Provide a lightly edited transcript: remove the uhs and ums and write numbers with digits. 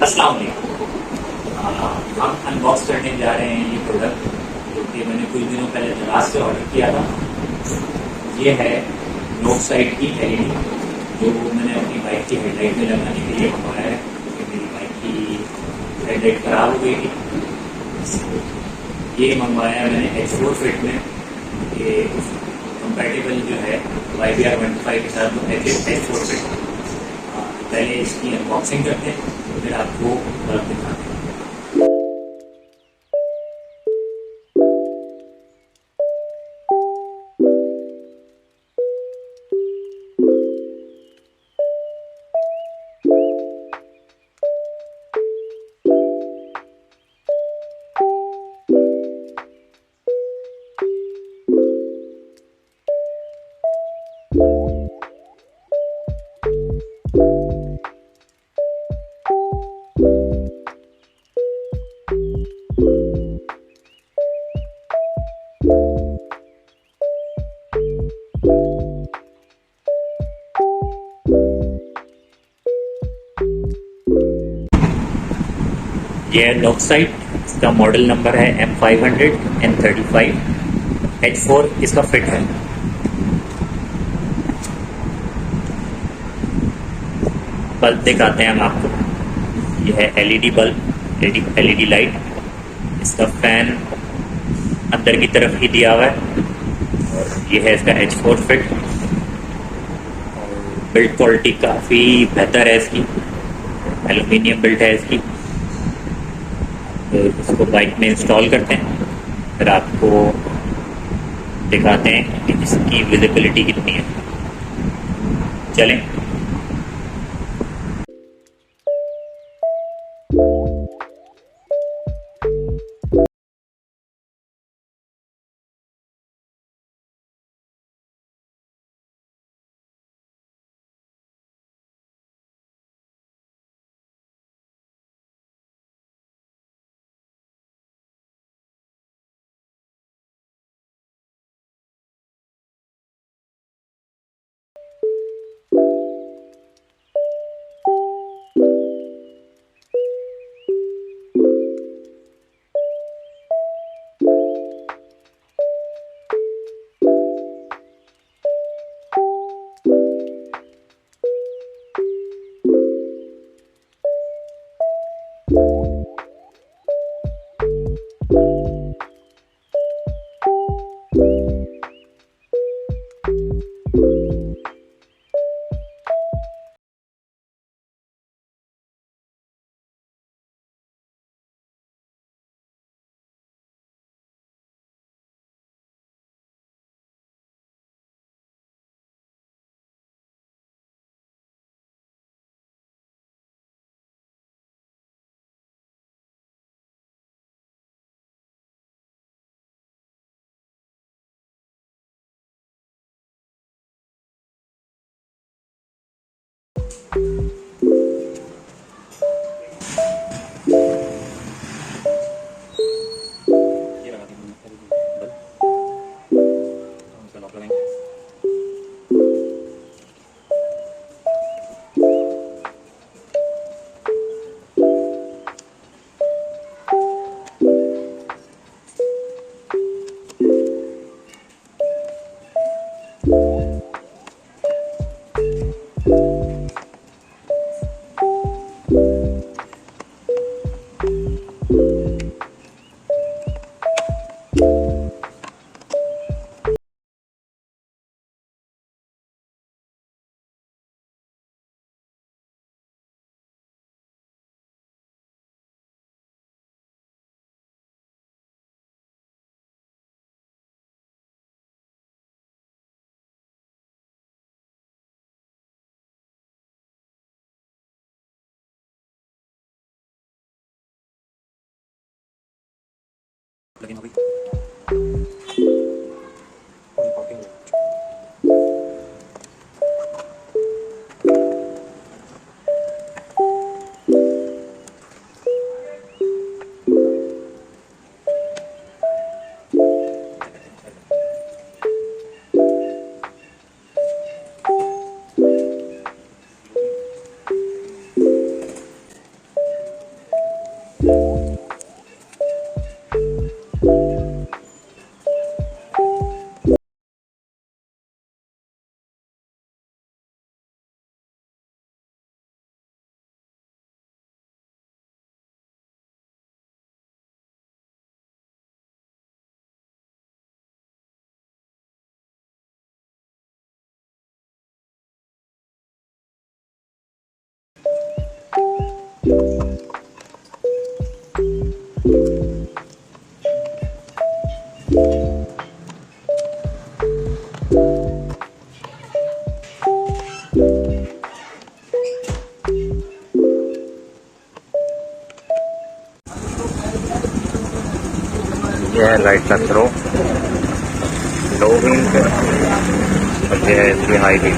अस्सलाम वालेकुम। हम अनबॉक्स करने जा रहे हैं ये प्रोडक्ट जो कि मैंने कुछ दिनों पहले दराज से ऑर्डर किया था। ये है नोवसाइट की एलईडी जो मैंने अपनी बाइक की हेडलाइट में लगाने के लिए मंगवाया है क्योंकि मेरी बाइक की हेडलाइट ख़राब हो गई थी। ये मंगवाया है मैंने H4 फिट में। ये कंपैटिबल जो है YBR-125 के साथ H4 फिट। पहले इसकी अनबॉक्सिंग करते हैं फिर आपको बल्ब दिखाते हैं। ये है नोवसाइट, इसका मॉडल नंबर है M500 N35। H4 इसका फिट है। बल्ब दिखाते हैं हम आपको। ये है एलईडी बल्ब, एलईडी लाइट। इसका फैन अंदर की तरफ ही दिया हुआ है और ये है इसका H4 फिट। और बिल्ड क्वालिटी काफ़ी बेहतर है इसकी, एल्युमिनियम बिल्ड है इसकी। तो इसको बाइक में इंस्टॉल करते हैं फिर आपको दिखाते हैं कि इसकी विजिबिलिटी कितनी है। चलें। यह है लाइट का थ्रो, लो बीम पे, और यह है इसकी हाई बीम।